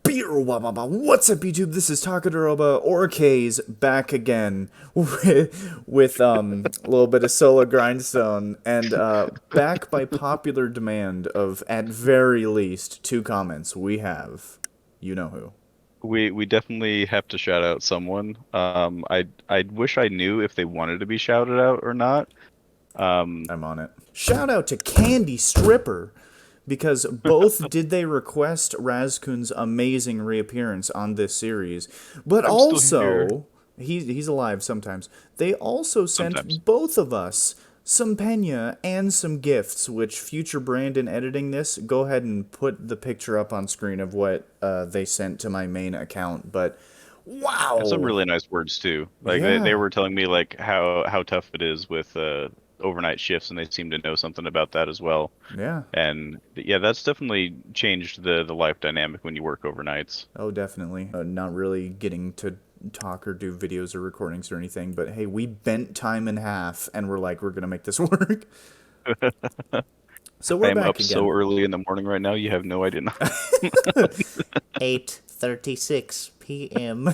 What's up, YouTube? This is Takadaroba, or K's, back again with a little bit of solo grindstone, and back by popular demand of, at very least, 2 comments. We have, you know who. We definitely have to shout out someone. I wish I knew if they wanted to be shouted out or not. I'm on it. Shout out to Candy Stripper, because both did they request RazKun's amazing reappearance on this series, but I'm still here also he's alive sometimes. They also sometimes. sent both of us some pena and some gifts, which future Brandon editing this, go ahead and put the picture up on screen of what they sent to my main account. But And some wow, really nice words too. Like they yeah, were telling me like how tough it is with overnight shifts, and they seem to know something about that as well. yeah. And yeah, that's definitely changed the life dynamic when you work overnights. Oh, definitely. Not really getting to talk or do videos or recordings or anything, but hey, we bent time in half and we're like, we're gonna make this work. So I we're am back up so again. early in the morning right now. You have no idea. 8:36 p.m.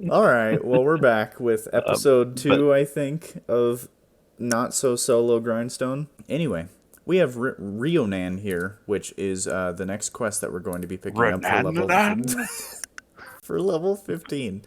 All right, well, we're back with episode But 2, I think, of Not So Solo Grindstone. Anyway, we have Rionan here, which is the next quest that we're going to be picking up for level for level 15.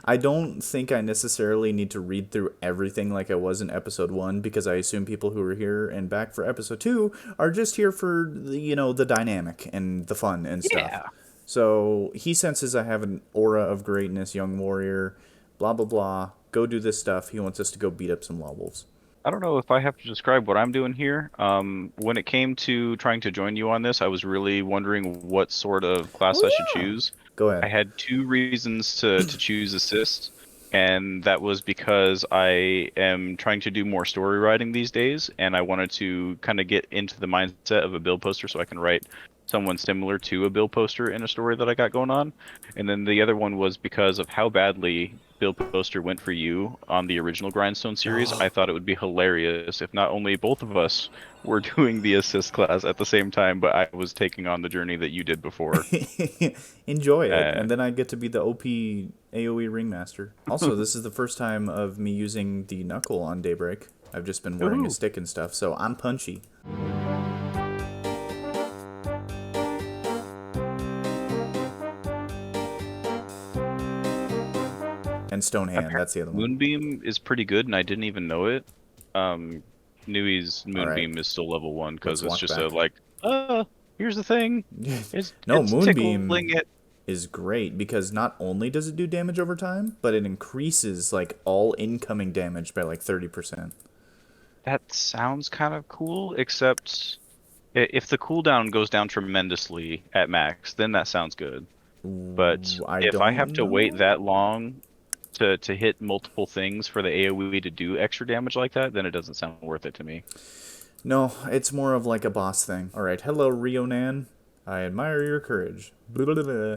I don't think I necessarily need to read through everything like I was in episode 1, because I assume people who are here and back for episode 2 are just here for the dynamic and the fun and stuff. yeah. So he senses I have an aura of greatness, young warrior, blah blah blah. Go do this stuff. He wants us to go beat up some levels. I don't know if I have to describe what I'm doing here. When it came to trying to join you on this, I was really wondering what sort of class Oh I should yeah. choose. Go I ahead. had two reasons to choose assist, and that was because I am trying to do more story writing these days, and I wanted to kind of get into the mindset of a build poster so I can write someone similar to a build poster in a story that I got going on. And then the other one was because of how badly build poster went for you on the original Grindstone series. I thought it would be hilarious if not only both of us were doing the assist class at the same time, but I was taking on the journey that you did before. Enjoy it, Uh, and then I get to be the OP AOE ringmaster. Also, this is the first time of me using the knuckle on Daybreak. I've just been wearing a Ooh. stick and stuff, so I'm punchy. And Stone Hand, Apparently that's the other one. Moonbeam is pretty good, and I didn't even know it. Nui's All right, Moonbeam is still level 1 let's because it's walk just a back. like, here's the thing. No, It's Moonbeam tickling it. is great because not only does it do damage over time, but it increases like all incoming damage by like 30%. That sounds kind of cool, except if the cooldown goes down tremendously at max, then that sounds good. But I if I have don't to wait know. that long to hit multiple things for the AoE to do extra damage like that, then it doesn't sound worth it to me. No, it's more of like a boss thing. All right, hello, Rionan. I admire your courage. Blah, blah, blah, blah.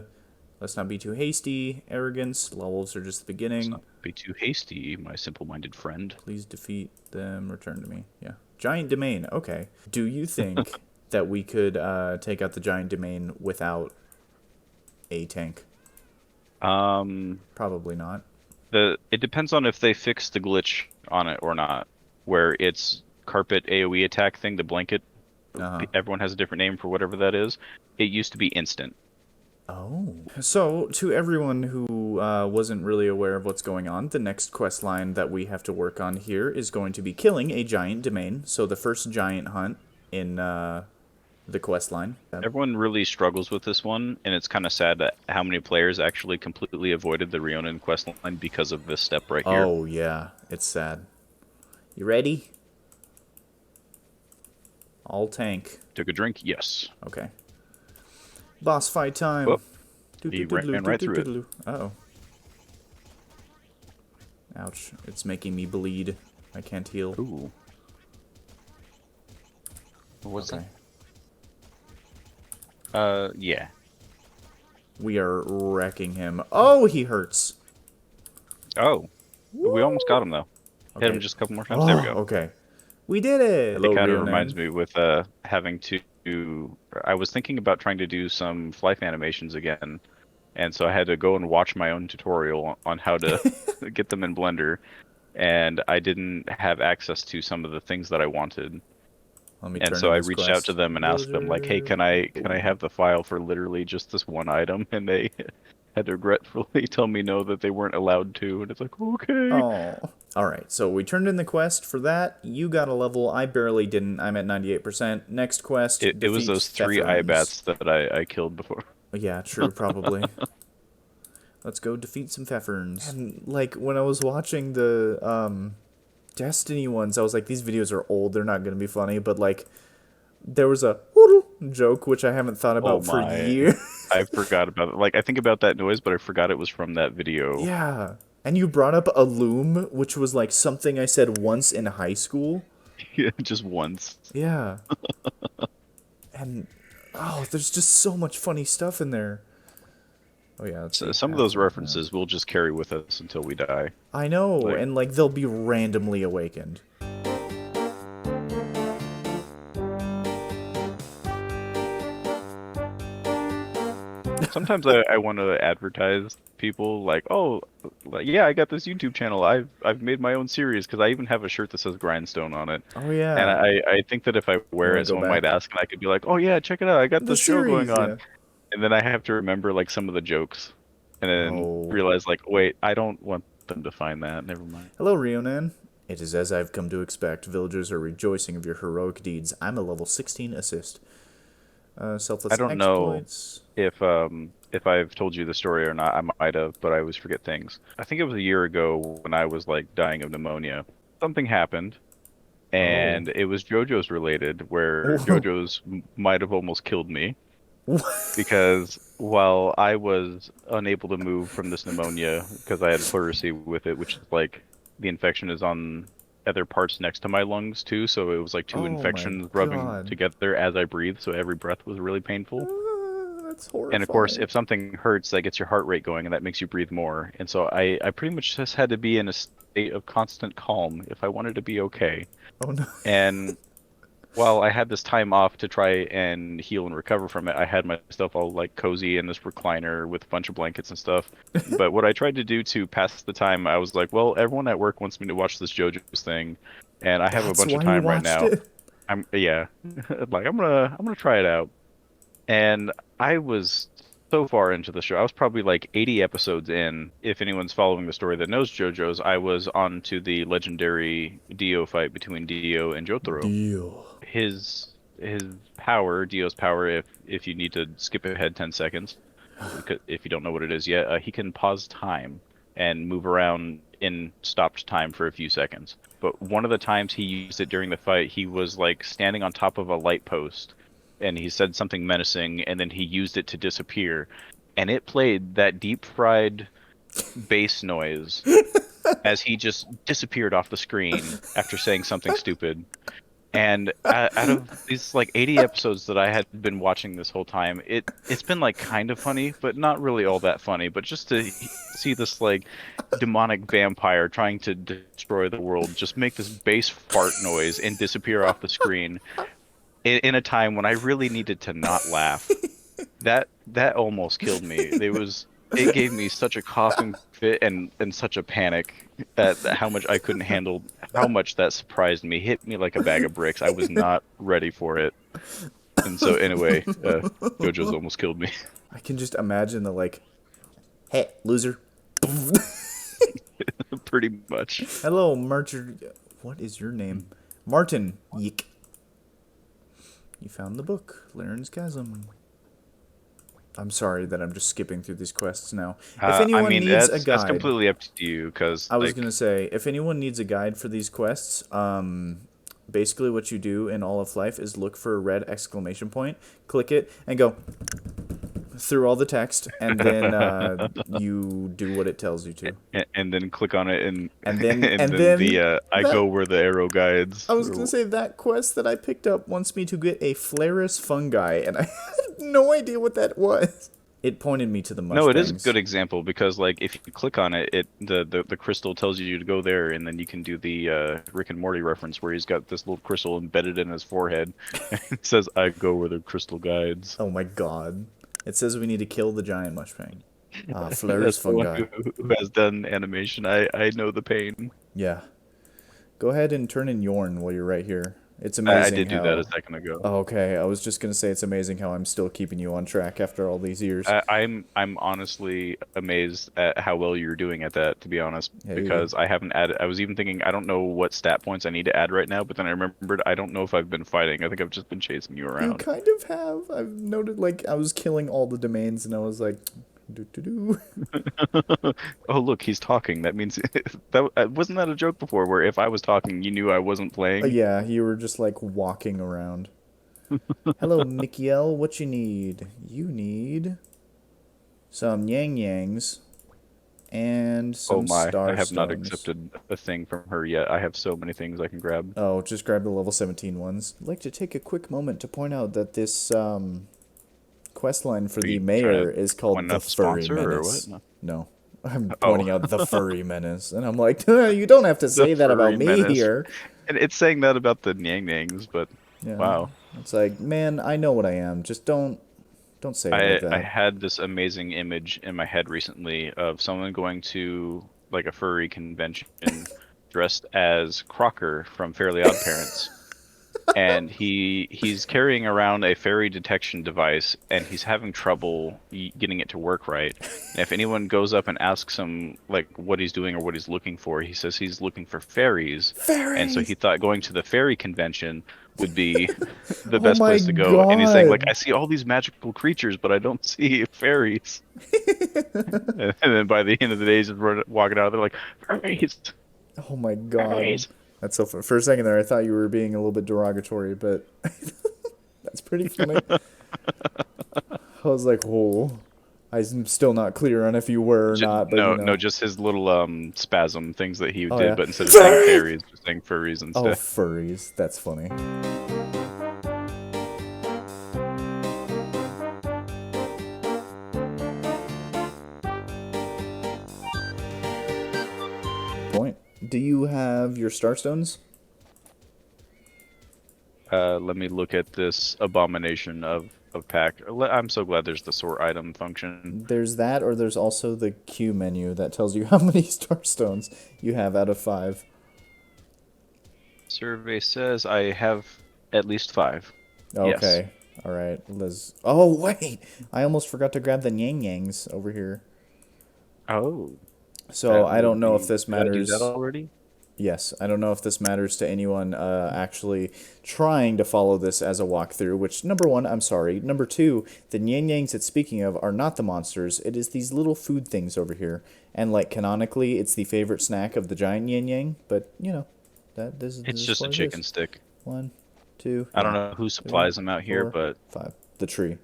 Let's not be too hasty. Arrogance. Levels are just the Let's beginning. not be too hasty, my simple-minded friend. Please defeat them. Return to me. Yeah. Giant domain. Okay. Do you think that we could take out the giant domain without a tank? Um, Probably not. it depends on if they fix the glitch on it or not, where it's carpet AoE attack thing, the blanket. Uh-huh. Everyone has a different name for whatever that is. It used to be instant. Oh. So, to everyone who wasn't really aware of what's going on, the next quest line that we have to work on here is going to be killing a giant domain. So, the first giant hunt in the quest line. Everyone really struggles with this one, and it's kind of sad that how many players actually completely avoided the Rionan quest line because of this step right here. Oh, yeah. It's sad. You ready? All tank. Took a drink? Yes. Okay. Boss fight time. Whoop. He ran right through it. Uh-oh. Ouch. It's making me bleed. I can't heal. Ooh. What's Okay. that? Yeah. We are wrecking him. Oh, he hurts. Oh. We almost got him, Woo! though. Hit Okay. him just a couple more times. There we Oh, go. okay. We did it! It Hello, kind of Rio reminds Nan. me with having to I was thinking about trying to do some Flyff animations again, and so I had to go and watch my own tutorial on how to get them in Blender, and I didn't have access to some of the things that I wanted. Let me And turn so in I this reached out quest. to them and asked them like, "Hey, can I have the file for literally just this one item?" And they had to regretfully tell me no, that they weren't allowed to. And it's like, okay. Oh. All right, so we turned in the quest for that. You got a level. I barely didn't. I'm at 98%. Next quest, It was defeat those 3 Pfefferins. Eyebats that I killed before. Yeah, true, probably. Let's go defeat some Pfefferins. And, like, when I was watching the Destiny ones, I was like, these videos are old. They're not going to be funny. But, like, there was a joke, which I haven't thought Oh about for my. years. I forgot about it. Like, I think about that noise, but I forgot it was from that video. Yeah. And you brought up a loom, which was, like, something I said once in high school. Yeah, just once. Yeah. And, oh, there's just so much funny stuff in there. Oh, yeah, let's So see. some of those references we'll just carry with us until we die. I know, Like, and, like, they'll be randomly awakened. sometimes I want to advertise people like, oh, like, yeah, I got this YouTube channel. I've made my own series because I even have a shirt that says Grindstone on it. Oh, And yeah. I think that if I You wear want it, to go someone might back? ask, and I could be like, oh yeah, check it out. I got The this show going series, on. yeah. And then I have to remember like some of the jokes, and then Oh. realize like, wait, I don't want them to find that. Never mind. Hello, Rionan. It is as I've come to expect. Villagers are rejoicing of your heroic deeds. I'm a level 16 assist. Selfless I don't know exploits. if I've told you the story or not. I might have, but I always forget things. I think it was a year ago when I was like dying of pneumonia. Something happened, Oh. and it was JoJo's related, where Whoa. JoJo's might have almost killed me because while I was unable to move from this pneumonia because I had pleurisy with it, which is like the infection is on other parts next to my lungs too, so it was like two Oh my infections rubbing god. together as I breathed, so every breath was really painful. That's And of course, horrifying. if something hurts, that gets your heart rate going, and that makes you breathe more. And so I pretty much just had to be in a state of constant calm if I wanted to be okay. Oh no. And while I had this time off to try and heal and recover from it, I had myself all like cozy in this recliner with a bunch of blankets and stuff. But what I tried to do to pass the time, I was like, well, everyone at work wants me to watch this JoJo's thing, and I have a That's bunch of why you time right watched now. it? Yeah, like I'm gonna try it out. And I was so far into the show. I was probably like 80 episodes in. If anyone's following the story that knows JoJo's, I was on to the legendary Dio fight between Dio and Jotaro. Deal. His power, Dio's power, if you need to skip ahead 10 seconds, if you don't know what it is yet, he can pause time and move around in stopped time for a few seconds. But one of the times he used it during the fight, he was like standing on top of a light post, and he said something menacing, and then he used it to disappear, and it played that deep fried bass noise as he just disappeared off the screen after saying something stupid. And out of these like 80 episodes that I had been watching this whole time, it's been like kind of funny, but not really all that funny. But just to see this like demonic vampire trying to destroy the world, just make this bass fart noise and disappear off the screen in a time when I really needed to not laugh. That almost killed me. It gave me such a coughing fit and such a panic at how much I couldn't handle, how much that surprised me, hit me like a bag of bricks. I was not ready for it. And so anyway, JoJo's almost killed me. I can just imagine the like, hey, loser. Pretty much. Hello, Martin. What is your name? Martin. Yeek. You found the book, Laren's Chasm. I'm sorry that I'm just skipping through these quests now. If anyone needs a that's guide, completely up to you, because I was like, gonna say, if anyone needs a guide for these quests, basically what you do in all of Flyff is look for a red exclamation point, click it, and go through all the text, and then you do what it tells you to. and then click on it, and And and then then the I that, go where the arrow guides. I was gonna say that quest that I picked up wants me to get a Flaris fungi, and I had no idea what that was. It pointed me to the No, it is a Mustangs. good example because like if you click on it, the crystal tells you to go there, and then you can do the Rick and Morty reference where he's got this little crystal embedded in his forehead. It says, "I go where the crystal guides." Oh my god. It says we need to kill the giant Mustang. Ah, Fleurs That's the one fungi. who has done animation. I know the pain. Yeah. Go ahead and turn in Yorn while you're right here. It's I amazing did do that a how... second ago. Oh, okay, I was just gonna say it's amazing how I'm still keeping you on track after all these years. I'm honestly amazed at how well you're doing at that, to be honest, Yeah, because I haven't added. I was even thinking I don't know what stat points I need to add right now, but then I remembered I don't know if I've been fighting. I think I've just been chasing you you around. kind of have. I've noted, like, I was killing all the domains and I was like, do. Oh, look, he's talking. That means that wasn't that a joke before, where if I was talking, you knew I wasn't playing. Yeah, you were just like walking around. Hello, Mikiel, what you need? You need some Yang Yangs and Oh some my, Star I have not Stones. accepted a thing from her yet. I have so many things I can grab. Oh, just grab the level 17 ones. I'd like to take a quick moment to point out that this quest line for Are the you mayor trying to is called point the out the Furry sponsor or Menace. what? No, I'm Oh, pointing out the Furry Menace, and I'm like, you don't have to the say that about furry me menace. here. And it's saying that about the Nyang Nangs, but Yeah, wow. it's like, man, I know what I am. Just don't say it like I that. had this amazing image in my head recently of someone going to like a furry convention dressed as Crocker from Fairly Odd Parents. And he's carrying around a fairy detection device, and he's having trouble getting it to work right. And if anyone goes up and asks him like what he's doing or what he's looking for, he says he's looking for fairies. And so he Fairies! thought going to the fairy convention would be the Oh best my place to go. And he's saying like, god! I see all these magical creatures, but I don't see fairies. And then by the end of the day, he's just walking out. They're like, fairies, Oh my god. fairies. That's so fun. For a second there, I thought you were being a little bit derogatory, but that's pretty funny. I was like, oh, I'm still not clear on if you were or not, but you No, no, know. just his little spasm things that he Oh did, yeah. but instead of saying Furry! fairies, just saying furries Oh, instead. furries. That's funny. Point. Do you have your Starstones? Let me look at this abomination of pack. I'm so glad there's the sort item function. There's that, or there's also the Q menu that tells you how many Starstones you have out of 5. Survey says I have at least 5. Yes. Okay. All right. Liz. Oh, wait. I almost forgot to grab the Yang Yangs over here. Oh. So I don't know if this Did I do that matters. already? Yes, I don't know if this matters to anyone actually trying to follow this as a walkthrough, which, number one, I'm sorry. Number two, the Yang Yangs it's speaking of are not the monsters. It is these little food things over here. And, like, canonically, it's the favorite snack of the giant Yang Yang. But, you know, this It's is just a what it chicken is. stick. 1, 2, I don't yeah, know who 3, supplies them out here, 4, but 5. The tree.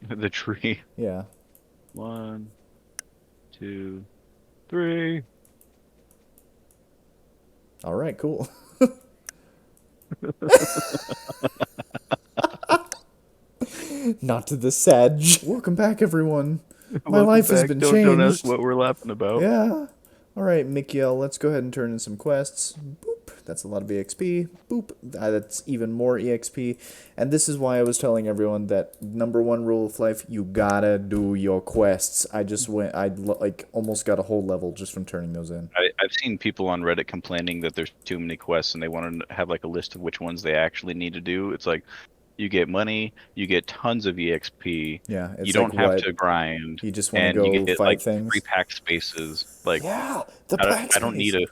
the tree. Yeah. 1, 2, 3. All right, cool. Not to the sedge. Welcome back, everyone. My Welcome life has back. been Don't ask changed. what we're laughing about. Yeah. All right, Mikiel, let's go ahead and turn in some quests. Boop. That's a lot of EXP. Boop. That's even more EXP. And this is why I was telling everyone that number one rule of life, you gotta do your quests. I like almost got a whole level just from turning those in. I've seen people on Reddit complaining that there's too many quests and they want to have like a list of which ones they actually need to do. It's like you get money, you get tons of EXP, Yeah, it's you don't like have what? to grind, You just want to and you go get fight like things? free pack spaces. Like Yeah, the I don't, pack I don't need space.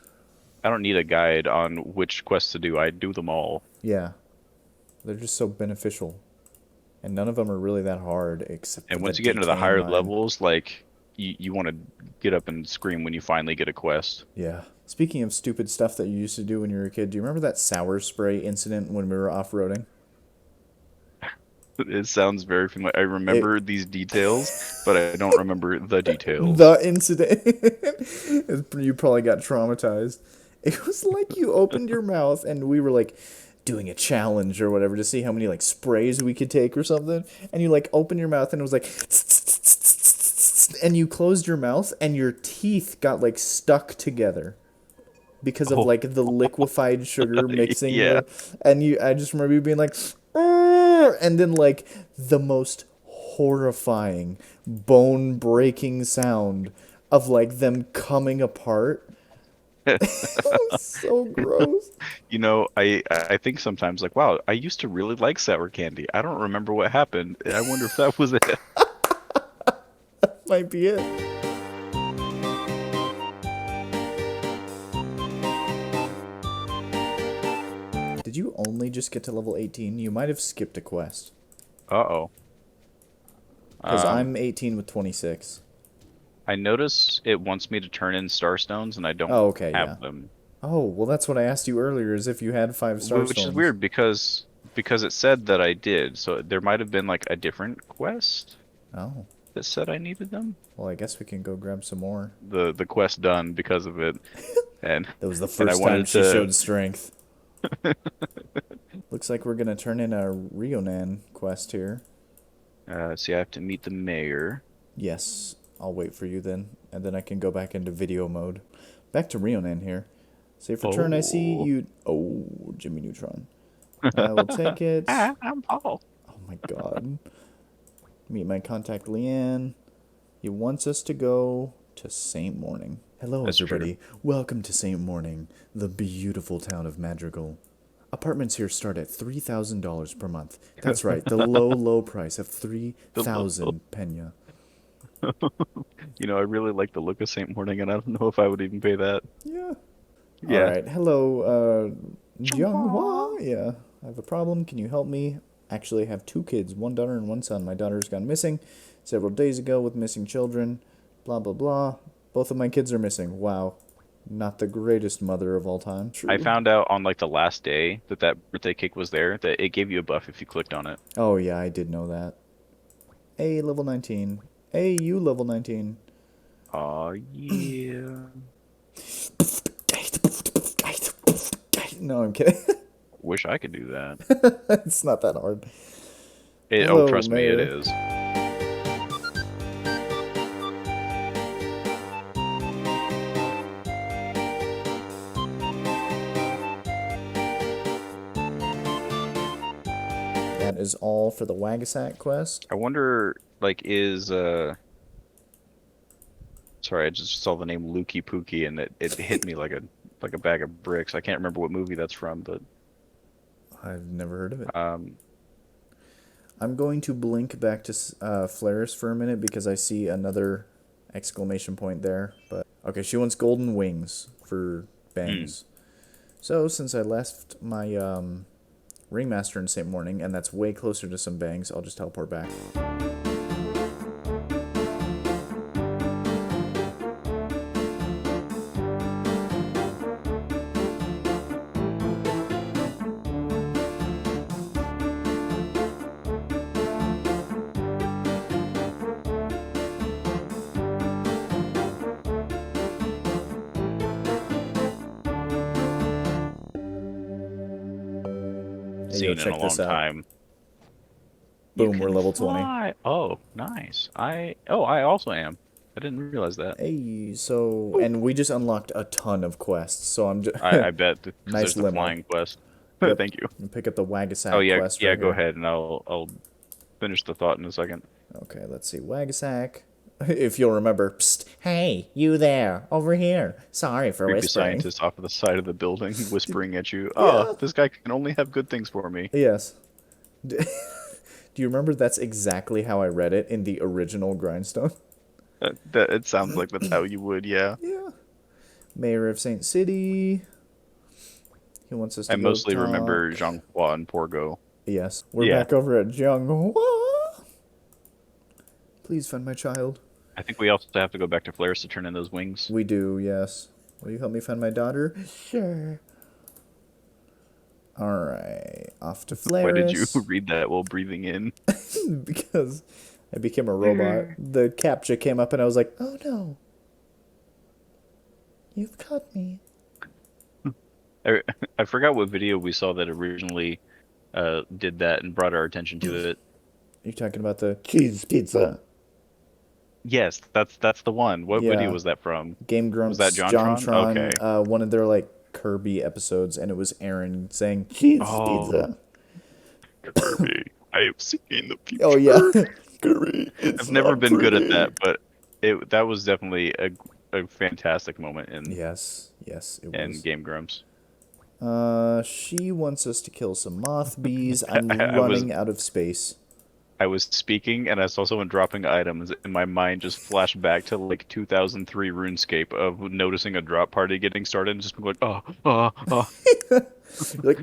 I don't need a guide on which quests to do. I do them all. Yeah, they're just so beneficial, and none of them are really that hard except for And the once you get into the decaying higher mine. levels, like you want to get up and scream when you finally get a quest. Yeah. Speaking of stupid stuff that you used to do when you were a kid, do you remember that sour spray incident when we were off-roading? It sounds very familiar. I remember these details, but I don't remember the details. The incident. You probably got traumatized. It was like you opened your mouth and we were like doing a challenge or whatever to see how many like sprays we could take or something. And you like open your mouth and it was like and you closed your mouth and your teeth got like stuck together because of Oh, like the liquefied sugar mixing yeah. and I just remember you being like, "Arr!" And then like the most horrifying bone breaking sound of like them coming apart. So gross. I think sometimes like, wow, I used to really like sour candy. I don't remember what happened. I wonder if that was it. Might be it. Did you only just get to level 18? You might have skipped a quest. Uh-oh. Because I'm 18 with 26. I notice it wants me to turn in starstones, and I don't Oh, okay, yeah. have them. Oh, well, that's what I asked you earlier, is if you had 5 Which is starstones. weird because it said that I did, so there might have been like a different quest Oh, that said I needed them. well, I guess we can go grab some more. The quest done because of it, and That was the and I first time wanted she to. showed strength. Looks like we're gonna turn in a Rionan quest here. See, I have to meet the mayor. Yes, I'll wait for you then, and then I can go back into video mode. Back to Rionan here. Safe return, I see Oh, you... Oh, Jimmy Neutron. I will take it. I'm Paul. Oh my god. Meet my contact Leanne. He wants us to go to St. Morning. Hello, That's everybody. true. Welcome to St. Morning, the beautiful town of Madrigal. Apartments here start at $3,000 per month. That's right, the low, low price of The, 3,000 pena. I really like the look of Saint Morning, and I don't know if I would even pay that. Yeah. All Yeah. right. Hello, Jianghua. Yeah, I have a problem. Can you help me? Actually, I have 2 kids, 1 daughter and 1 son. My daughter's gone missing several days ago with missing children. Blah, blah, blah. Both of my kids are missing. Wow. Not the greatest mother of all time. I True. found out on like the last day that birthday cake was there, that it gave you a buff if you clicked on it. Oh, yeah, I did know that. Hey, level 19. Hey, you level 19. Oh yeah. No, I'm kidding. Wish I could do that. It's not that hard. Oh, Hello, trust me, it Mayor. is. That is all for the Wagasak quest. I wonder, like, sorry, I just saw the name Lukey Pookie and it hit me like a bag of bricks. I can't remember what movie that's from, but I've never heard of it. um, I'm going to blink back to Flaris for a minute because I see another exclamation point there. But okay, she wants golden wings for bangs. So since I left my ringmaster in St. Morning, and that's way closer to some bangs, I'll just teleport back. Hey, yo, seen in a check long this out. time. You Boom, we're can level 20. fly. Oh, nice. I also am. I didn't realize that. Hey, so, and we just unlocked a ton of quests, so I'm just, I bet because nice there's the limo. flying quest. Yep. Thank you. Pick up the Oh Wagasak yeah, quest yeah. right Go here. ahead, and I'll finish the thought in a second. Okay, let's see. Wagasak. If you'll remember, psst, hey, you there, over here. Sorry for Creepy whispering. scientist off of the side of the building whispering at you. Oh, Yeah. this guy can only have good things for me. Yes. Do you remember that's exactly how I read it in the original Grindstone? It sounds like that's how you would, yeah. Yeah. Mayor of Saint City. He wants us I to go mostly remember talk. Jean-Hua and Porgo. Yes. We're Yeah, back over at Jianghua. Please find my child. I think we also have to go back to Flares to turn in those wings. We do, yes. Will you help me find my daughter? Sure. Alright. Off to Why did you Flaris. read that while breathing in? Because I became a robot. The captcha came up and I was like, oh no. You've caught me. I forgot what video we saw that originally did that and brought our attention to it. You're talking about the cheese pizza. Yes, that's the one. What video Yeah, was that from? Game Was that Grumps, JonTron? JonTron, Okay. one of their like Kirby episodes, and it was Aaron saying cheese Oh, pizza. Kirby, I have seen the Oh yeah, future. Kirby, it's I've never not been good at pretty. that, but it that was definitely a fantastic moment Yes, yes, it in was. Game Grumps. She wants us to kill some moth bees. I'm I was running out of space. I was speaking and I saw someone dropping items, and my mind just flashed back to like 2003 RuneScape of noticing a drop party getting started and just being like, oh, oh, oh. You're like,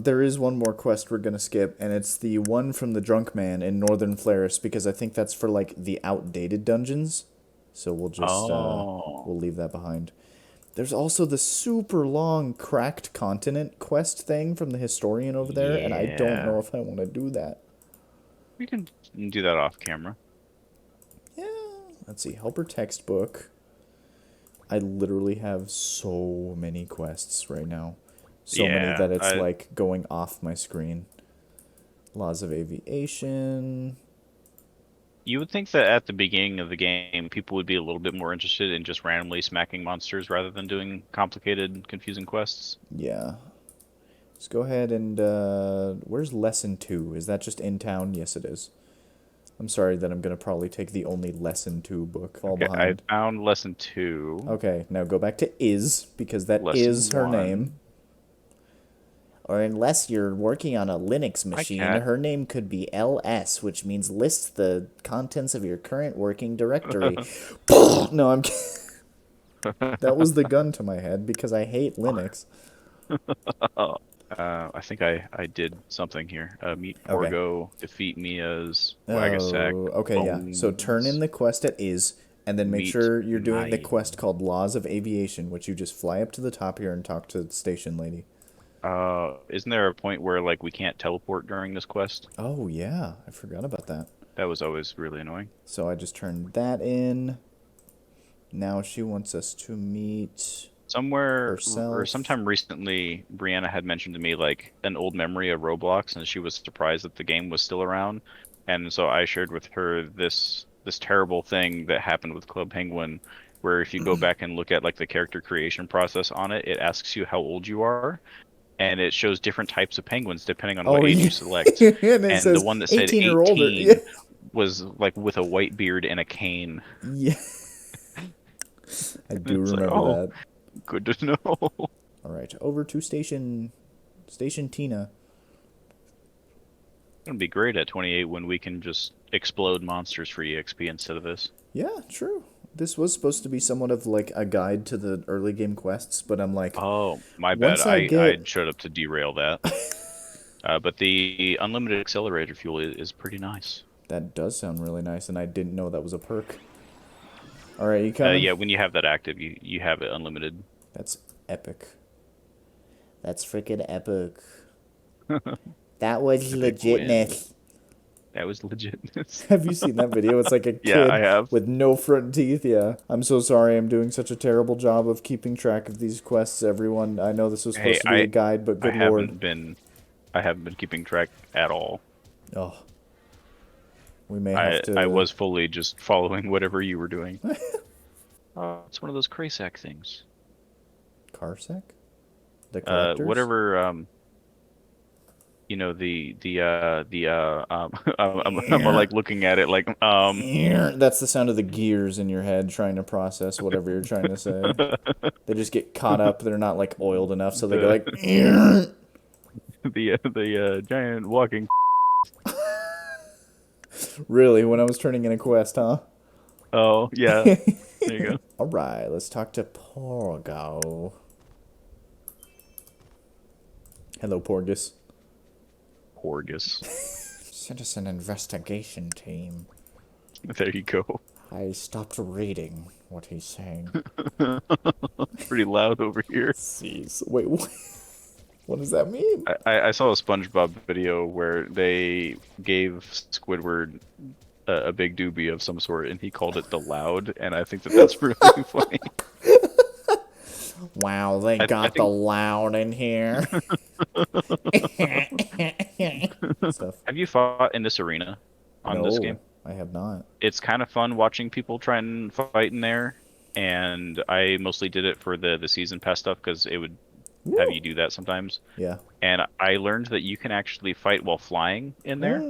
there is one more quest we're gonna skip, and it's the one from the drunk man in Northern Flaris, because I think that's for like the outdated dungeons. So we'll just Oh, we'll leave that behind. There's also the super long cracked continent quest thing from the historian over there, and I don't know yeah. if I want to do that. We can do that off camera. Yeah. Let's see. Helper textbook. I literally have so many quests right now. So many Yeah, that it's I like going off my screen. Laws of aviation. you would think that at the beginning of the game, people would be a little bit more interested in just randomly smacking monsters rather than doing complicated, confusing quests. Yeah. Let's go ahead and where's lesson 2? Is that just in town? Yes, it is. I'm sorry that I'm gonna probably take the only lesson 2 book. Fall Okay, I behind. found lesson 2. Okay, now go back to is, because that Lesson is her name. 1. Or unless you're working on a Linux Hi, machine, cat. her name could be LS, which means list the contents of your current working directory. No, I'm kidding. That was the gun to my head because I hate Linux. I think I did something here. Meet Okay. Porgo, defeat Mia's, Wagasack, Oh, okay, yeah. So turn in Bones, the quest at is, and then make meet sure you're doing the Mayan. quest called Laws of Aviation, which you just fly up to the top here and talk to the station lady. Isn't there a point where like we can't teleport during this quest? Oh, yeah. I forgot about that. That was always really annoying. So I just turned that in. Now she wants us to meet Somewhere or herself. sometime recently, Brianna had mentioned to me like an old memory of Roblox, and she was surprised that the game was still around. And so I shared with her this terrible thing that happened with Club Penguin, where if you go back and look at like the character creation process on it, it asks you how old you are, and it shows different types of penguins depending on what Oh, age yeah. you select. And it And the says one that said 18 or older. Yeah. 18 was like with a white beard and a cane. Yeah. I do It's like, remember oh, that. good to know. All right, over to Station Tina. It'd be great at 28 when we can just explode monsters for EXP instead of this. Yeah, true. This was supposed to be somewhat of like a guide to the early game quests, but I'm like, Oh, my bad. once I I get showed up to derail that. But the unlimited accelerator fuel is pretty nice. that does sound really nice, and I didn't know that was a perk. All right, you coming? Yeah, when you have that active, you have it unlimited. That's epic. That's freaking epic. That was Epic win. legitness. That was legitness. Have you seen that video? It's like a Yeah, I kid have. with no front teeth. Yeah. I'm so sorry. I'm doing such a terrible job of keeping track of these quests, everyone. I know this was Hey, supposed to be a guide, but I good lord. I haven't been keeping track at all. Oh, we may have I to. was fully just following whatever you were doing. It's one of those Krasak things. Carsack? The collectors? Whatever I'm like looking at it like That's the sound of the gears in your head trying to process whatever you're trying to say. They just get caught up. They're not like oiled enough, so they go the like. the giant walking. Really, when I was turning in a quest, huh? Oh yeah, there you go. All right, let's talk to Porgo. Hello, Porgus. Porgus. Citizen investigation team. There you go. I stopped reading what he's saying. Pretty loud over here. Jeez. Wait, what? What does that mean? I saw a SpongeBob video where they gave Squidward a big doobie of some sort, and he called it the Loud, and I think that that's really funny. Wow, they I got the think. loud in here. Stuff. Have you fought in this arena on this No, game? I have not. It's kind of fun watching people try and fight in there, and I mostly did it for the season pass stuff because it would have Woo! you do that sometimes. Yeah. And I learned that you can actually fight while flying in there.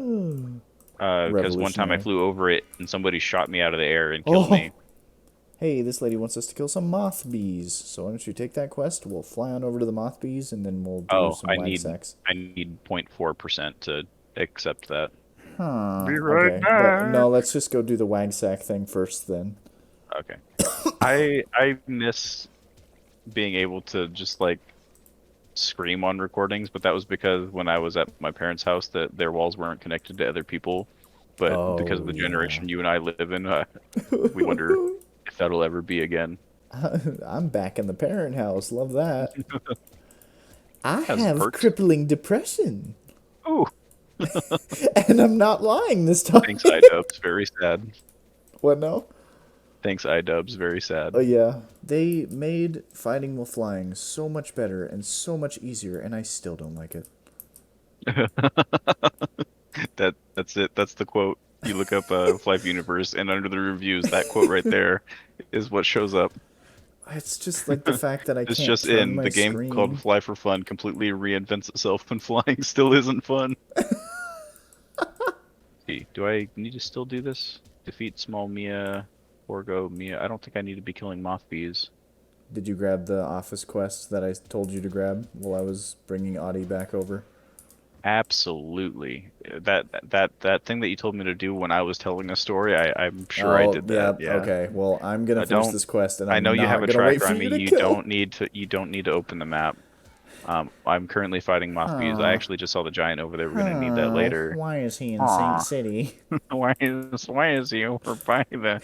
Because one time I Revolutionary. flew over it and somebody shot me out of the air and killed Oh! me. Hey, this lady wants us to kill some moth bees. So why don't you take that quest? We'll fly on over to the moth bees, and then we'll do Oh, some wag sacks. I need 0.4% to accept that. Huh. Be right Okay. No, back. let's just go do the wag sack thing first, then. Okay. I miss being able to just like scream on recordings, but that was because when I was at my parents' house, that their walls weren't connected to other people. But because of Oh, the yeah. generation you and I live in, we wonder if that'll ever be again. I'm back in the parent house. Love that. I Has have perks. crippling depression. Ooh, And I'm not lying this time. thanks, iDubbbz. Very sad. What now? Thanks, iDubbbz. Very Oh, sad. yeah. They made fighting while flying so much better and so much easier, and I still don't like it. That's it. That's the quote. You look up Flyff Universe, and under the reviews, that quote right there is what shows up. It's just like the fact that I It's can't just turn in my the game called screen. Fly for Fun completely reinvents itself when flying still isn't fun. See, do I need to still do this? Defeat small Mia, Orgo Mia. I don't think I need to be killing moth bees. Did you grab the office quest that I told you to grab while I was bringing Audie back over? Absolutely. That thing that you told me to do when I was telling a story, I'm sure I Oh, did yeah, that. Yeah. okay. Well, I'm gonna I finish don't. this quest, and I know I'm you have not a gonna wait tracker for on me. you to kill. You don't need to open the map. I'm currentally fighting moth bees. I Huh. actually just saw the giant over there. We're gonna need that Huh. later. Why is he in Saint Aw. City? Why is he over by the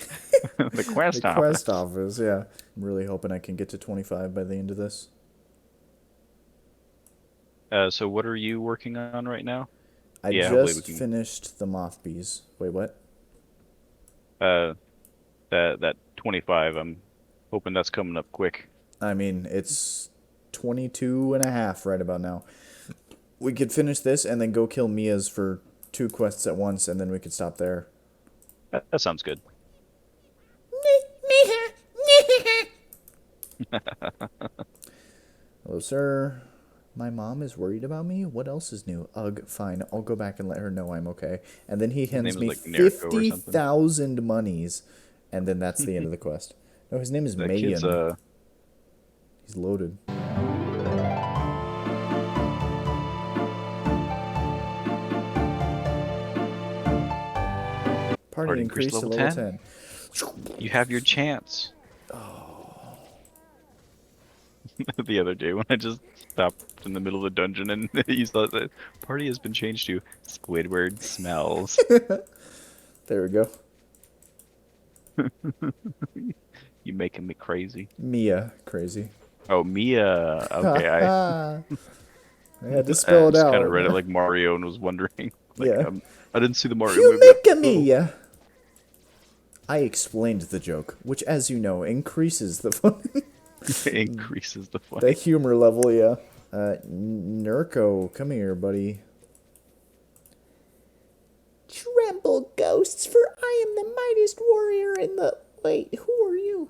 the The quest quest office? office, yeah. I'm really hoping I can get to 25 by the end of this. So what are you working on right now? I Yeah, hopefully we just can. finished the moth bees. Wait, what? Uh, that 25. I'm hoping that's coming up quick. I mean, it's 22 and a half right about now. We could finish this and then go kill Mia's for 2 quests at once, and then we could stop there. That sounds good. Hello, sir. My mom is worried about me? What else is new? Ugh, fine. I'll go back and let her know I'm okay. And then he His name hands is me like Nerko or something. 50,000 monies. And then that's the end of the quest. No, his name is That kid's Mayan. He's loaded. Party already increased increased to level level 10. 10. You have your chance. The other day when I just stopped in the middle of the dungeon and you saw that party has been changed to Squidward smells. There we go. You making me crazy. Mia. Crazy. Oh, Mia. Ha Okay, ha. I had to I spell it just kind of out. read it like Mario and was wondering. Like, Yeah. I didn't see the Mario You movie. make a Mia. I explained the joke, which, as you know, increases the fun. Increases the fun. The humor level, yeah. Nurko, come here, buddy. Tremble, ghosts, for I am the mightiest warrior in the... Wait, who are you?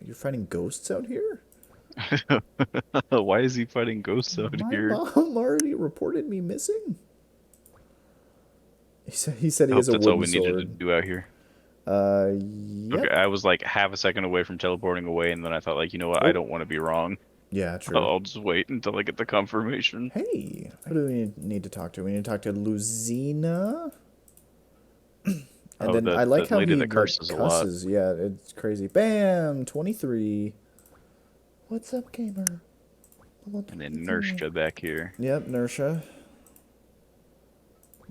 You're fighting ghosts out here? Why is he fighting ghosts out My here? mom already reported me missing. He said I he hope has a that's all wooden we needed to sword. do out here. Okay, Yep. I was like half a second away from teleporting away, and then I thought, like, you know what? I Oh, don't want to be wrong. yeah, I'll true. just wait until I get the confirmation. Hey, who do we need to talk to? We need to talk to Luzina. And Oh, then I the like how lady he that like curses a lot. cusses. Yeah, it's crazy. Bam, 23. What's up, gamer? Level And then 23. Nursha back here Yep, Nersha.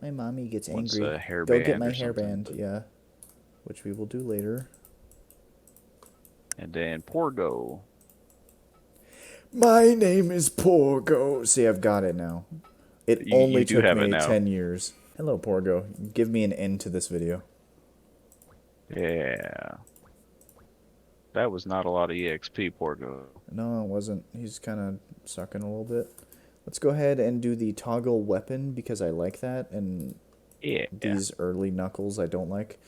My mommy gets wants angry. a Go get hairband my or something. hairband. Yeah, which we will do later. And then Porgo. My name is Porgo. See, I've got it now. It You only do took have it me now. 10 years. Hello, Porgo. Give me an end to this video. Yeah. That was not a lot of EXP, Porgo. No, it wasn't. He's kind of sucking a little bit. Let's go ahead and do the toggle weapon because I like that, and Yeah. These early Knuckles I don't like.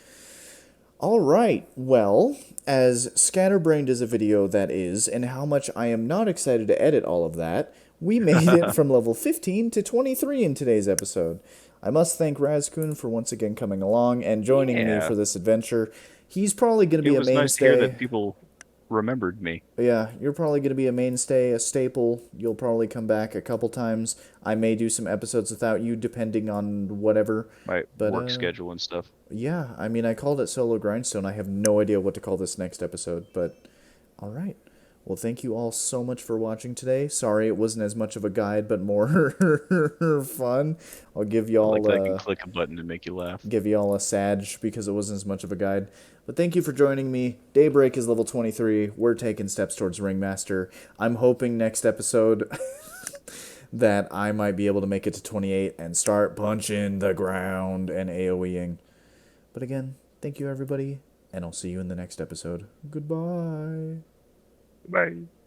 All right, well, as scatterbrained as a video that is, and how much I am not excited to edit all of that, we made it from level 15 to 23 in today's episode. I must thank RazKun for once again coming along and joining me Yeah. for this adventure. He's probably going to It be a was nice to hear mainstay. that people remembered me. Yeah, you're probably going to be a mainstay, a staple. You'll probably come back a couple times. I may do some episodes without you, depending on whatever. My But work schedule and stuff. yeah, I mean, I called it Solo Grindstone. I have no idea what to call this next episode, but all right. Well, thank you all so much for watching today. Sorry it wasn't as much of a guide, but more fun. I'll give I like y'all that I can click a button to make you laugh. a sag because it wasn't as much of a guide. But thank you for joining me. Daybreak is level 23. We're taking steps towards Ringmaster. I'm hoping next episode that I might be able to make it to 28 and start punching the ground and AoEing. But again, thank you everybody, and I'll see you in the next episode. Goodbye. Bye.